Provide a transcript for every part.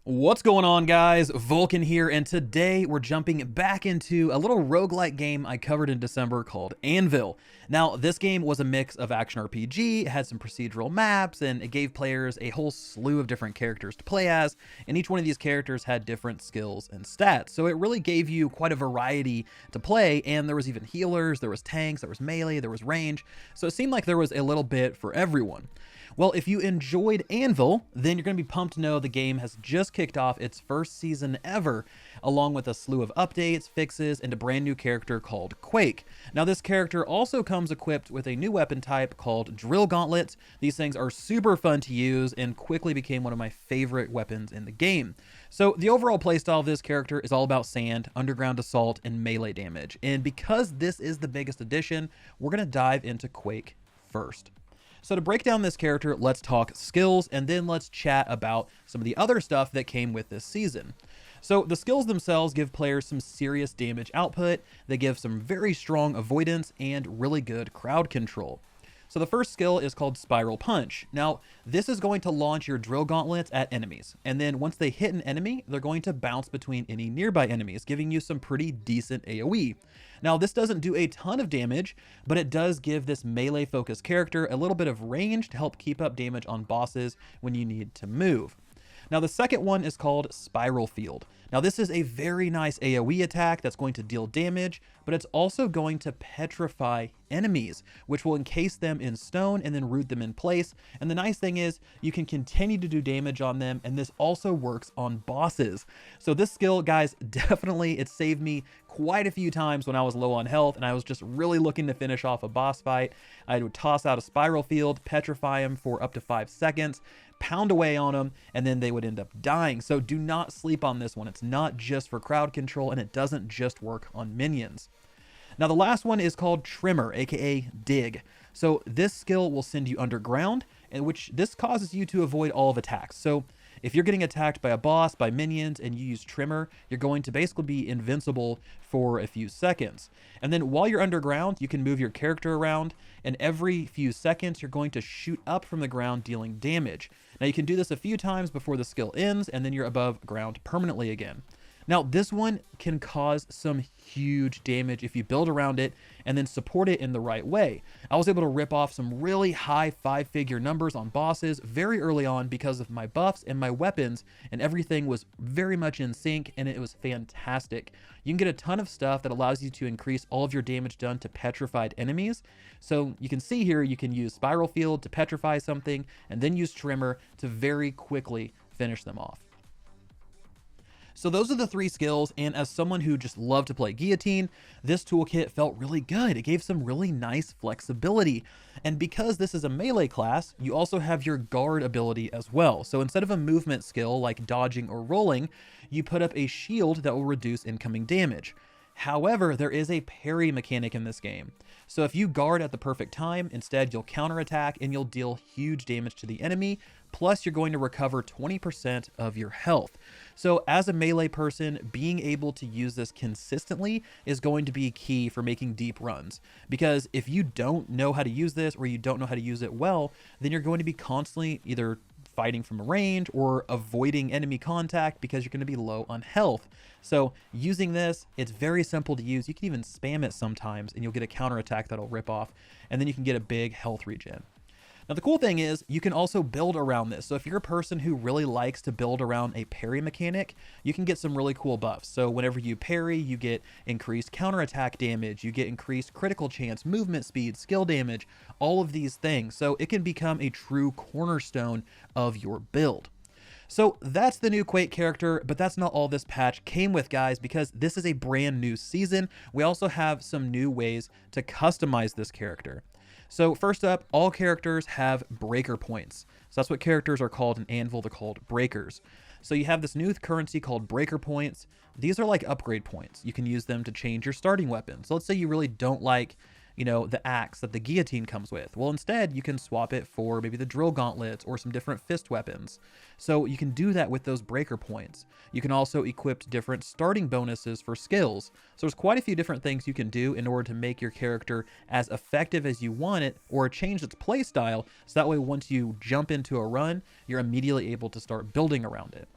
What's going on, guys? Vulkan here, and today we're jumping back into a little roguelike game I covered in December called Anvil. Now, this game was a mix of action RPG, it had some procedural maps, and it gave players a whole slew of different characters to play as, and each one of these characters had different skills and stats. So it really gave you quite a variety to play, and there was even healers, there was tanks, there was melee, there was range, so it seemed like there was a little bit for everyone. Well, if you enjoyed Anvil, then you're going to be pumped to know the game has just kicked off its first season ever, along with a slew of updates, fixes, and a brand new character called Quake. Now, this character also comes equipped with a new weapon type called drill gauntlets. These things are super fun to use and quickly became one of my favorite weapons in the game. So the overall playstyle of this character is all about sand, underground assault, and melee damage. And because this is the biggest addition, we're going to dive into Quake first. So to break down this character, let's talk skills, and then let's chat about some of the other stuff that came with this season. So the skills themselves give players some serious damage output, they give some very strong avoidance, and really good crowd control. So the first skill is called Spiral Punch. Now, this is going to launch your drill gauntlets at enemies, and then once they hit an enemy, they're going to bounce between any nearby enemies, giving you some pretty decent AoE. Now, this doesn't do a ton of damage, but it does give this melee-focused character a little bit of range to help keep up damage on bosses when you need to move. Now, the second one is called Spiral Field. Now, this is a very nice AoE attack that's going to deal damage, but it's also going to petrify enemies, which will encase them in stone and then root them in place. And the nice thing is you can continue to do damage on them, and this also works on bosses. So this skill, guys, definitely, it saved me quite a few times when I was low on health and I was just really looking to finish off a boss fight. I would toss out a Spiral Field, petrify him for up to 5 seconds, pound away on them, and then they would end up dying. So do not sleep on this one. It's not just for crowd control, and it doesn't just work on minions. Now, the last one is called Trimmer, aka Dig. So this skill will send you underground, in which this causes you to avoid all of attacks. So if you're getting attacked by a boss, by minions, and you use Trimmer, you're going to basically be invincible for a few seconds. And then while you're underground, you can move your character around, and every few seconds, you're going to shoot up from the ground, dealing damage. Now, you can do this a few times before the skill ends, and then you're above ground permanently again. Now, this one can cause some huge damage if you build around it and then support it in the right way. I was able to rip off some really high 5-figure numbers on bosses very early on because of my buffs and my weapons, and everything was very much in sync, and it was fantastic. You can get a ton of stuff that allows you to increase all of your damage done to petrified enemies. So you can see here, you can use Spiral Field to petrify something, and then use Trimmer to very quickly finish them off. So those are the 3 skills, and as someone who just loved to play Guillotine, this toolkit felt really good. It gave some really nice flexibility. And because this is a melee class, you also have your guard ability as well. So instead of a movement skill like dodging or rolling, you put up a shield that will reduce incoming damage. However, there is a parry mechanic in this game. So if you guard at the perfect time, instead you'll counterattack and you'll deal huge damage to the enemy, plus you're going to recover 20% of your health. So as a melee person, being able to use this consistently is going to be key for making deep runs. Because if you don't know how to use this, or you don't know how to use it well, then you're going to be constantly either fighting from a range or avoiding enemy contact because you're going to be low on health. So using this, it's very simple to use. You can even spam it sometimes and you'll get a counterattack that'll rip off, and then you can get a big health regen. Now, the cool thing is you can also build around this. So if you're a person who really likes to build around a parry mechanic, you can get some really cool buffs. So whenever you parry, you get increased counterattack damage, you get increased critical chance, movement speed, skill damage, all of these things. So it can become a true cornerstone of your build. So that's the new Quake character, but that's not all this patch came with, guys, because this is a brand new season. We also have some new ways to customize this character. So first up, all characters have breaker points. So that's what characters are called in Anvil. They're called breakers. So you have this new currency called breaker points. These are like upgrade points. You can use them to change your starting weapon. So let's say you really don't like, the axe that the guillotine comes with. Well, instead, you can swap it for maybe the drill gauntlets or some different fist weapons. So you can do that with those breaker points. You can also equip different starting bonuses for skills. So there's quite a few different things you can do in order to make your character as effective as you want it, or change its play style. So that way, once you jump into a run, you're immediately able to start building around it.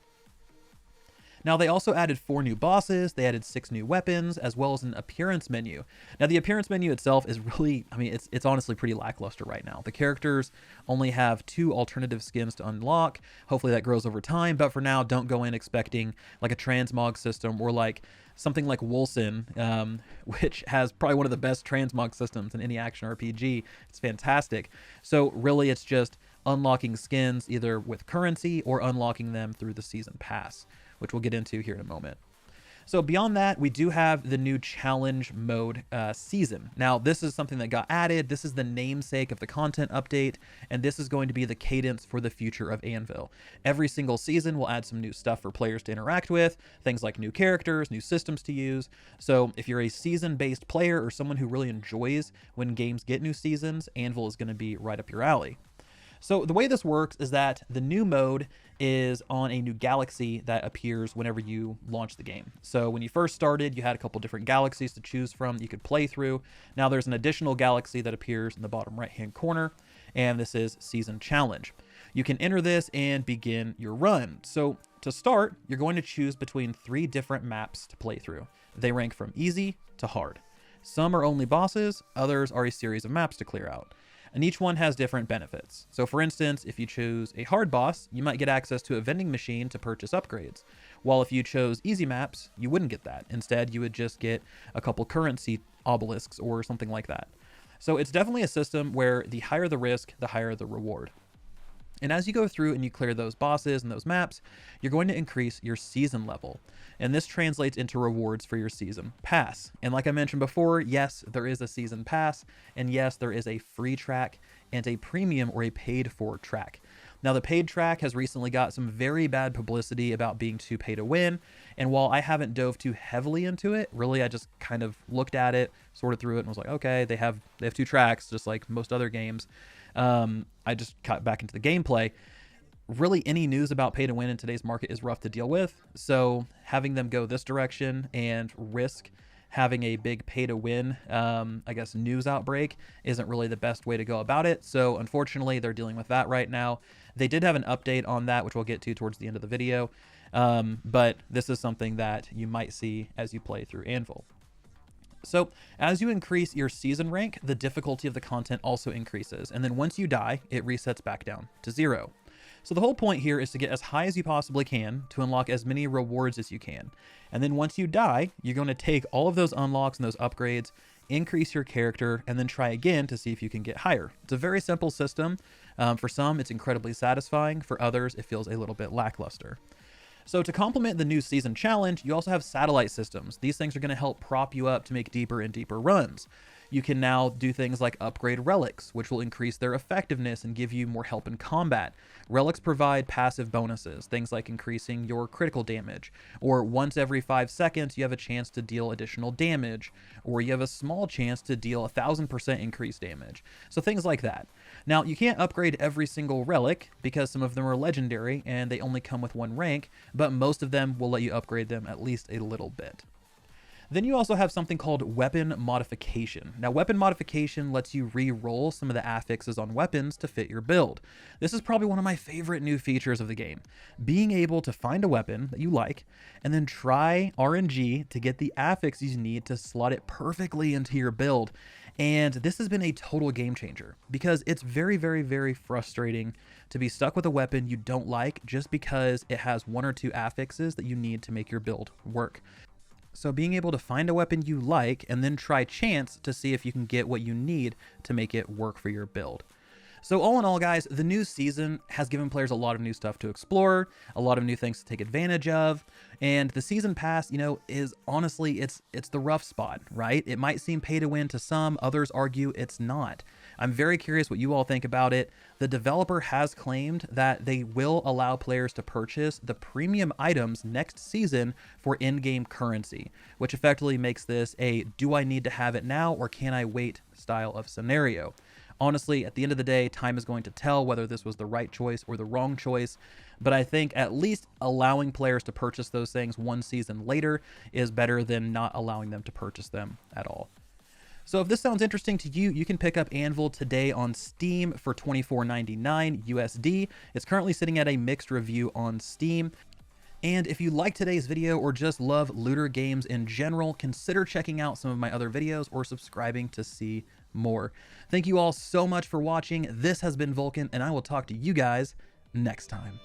Now, they also added 4 new bosses, they added 6 new weapons, as well as an appearance menu. Now, the appearance menu itself is really, I mean, it's honestly pretty lackluster right now. The characters only have 2 alternative skins to unlock. Hopefully that grows over time, but for now, don't go in expecting like a transmog system or like something like Wolcen, which has probably one of the best transmog systems in any action RPG. It's fantastic. So really, it's just unlocking skins either with currency or unlocking them through the season pass, which we'll get into here in a moment. So beyond that, we do have the new challenge mode season. Now, this is something that got added. This is the namesake of the content update, and this is going to be the cadence for the future of Anvil. Every single season will add some new stuff for players to interact with, things like new characters, new systems to use. So if you're a season-based player or someone who really enjoys when games get new seasons, Anvil is going to be right up your alley. So the way this works is that the new mode is on a new galaxy that appears whenever you launch the game. So when you first started, you had a couple different galaxies to choose from that you could play through. Now there's an additional galaxy that appears in the bottom right-hand corner, and this is Season Challenge. You can enter this and begin your run. So to start, you're going to choose between 3 different maps to play through. They rank from easy to hard. Some are only bosses, others are a series of maps to clear out. And each one has different benefits. So for instance, if you choose a hard boss, you might get access to a vending machine to purchase upgrades. While if you chose easy maps, you wouldn't get that. Instead, you would just get a couple currency obelisks or something like that. So it's definitely a system where the higher the risk, the higher the reward. And as you go through and you clear those bosses and those maps, you're going to increase your season level. And this translates into rewards for your season pass. And like I mentioned before, yes, there is a season pass. And yes, there is a free track and a premium or a paid for track. Now, the paid track has recently got some very bad publicity about being too pay to win. And while I haven't dove too heavily into it, really, I just kind of looked at it, sorted through it, and was like, okay, they have 2 tracks, just like most other games. I just got back into the gameplay. Really, any news about pay to win in today's market is rough to deal with. So having them go this direction and risk having a big pay to win, I guess, news outbreak isn't really the best way to go about it. So unfortunately, they're dealing with that right now. They did have an update on that, which we'll get to towards the end of the video. But this is something that you might see as you play through Anvil. So as you increase your season rank, the difficulty of the content also increases. And then once you die, it resets back down to 0. So the whole point here is to get as high as you possibly can to unlock as many rewards as you can. And then once you die, you're going to take all of those unlocks and those upgrades, increase your character, and then try again to see if you can get higher. It's a very simple system. For some, it's incredibly satisfying. For others, it feels a little bit lackluster. So to complement the new season challenge, you also have satellite systems. These things are going to help prop you up to make deeper and deeper runs. You can now do things like upgrade relics, which will increase their effectiveness and give you more help in combat. Relics provide passive bonuses, things like increasing your critical damage, or once every 5 seconds you have a chance to deal additional damage, or you have a small chance to deal 1,000% increased damage. So things like that. Now, you can't upgrade every single relic because some of them are legendary and they only come with 1 rank, but most of them will let you upgrade them at least a little bit. Then you also have something called weapon modification. Now, weapon modification lets you re-roll some of the affixes on weapons to fit your build. This is probably one of my favorite new features of the game. Being able to find a weapon that you like and then try RNG to get the affixes you need to slot it perfectly into your build. And this has been a total game changer because it's very, very, very frustrating to be stuck with a weapon you don't like just because it has 1 or 2 affixes that you need to make your build work. So being able to find a weapon you like and then try chance to see if you can get what you need to make it work for your build. So all in all, guys, the new season has given players a lot of new stuff to explore, a lot of new things to take advantage of, and the season pass, is honestly, it's the rough spot, right? It might seem pay to win to some, others argue it's not. I'm very curious what you all think about it. The developer has claimed that they will allow players to purchase the premium items next season for in-game currency, which effectively makes this a do I need to have it now or can I wait style of scenario. Honestly, at the end of the day, time is going to tell whether this was the right choice or the wrong choice, but I think at least allowing players to purchase those things 1 season later is better than not allowing them to purchase them at all. So if this sounds interesting to you, you can pick up Anvil today on Steam for $24.99 USD. It's currently sitting at a mixed review on Steam. And if you like today's video or just love looter games in general, consider checking out some of my other videos or subscribing to see more. Thank you all so much for watching. This has been Vulkan, and I will talk to you guys next time.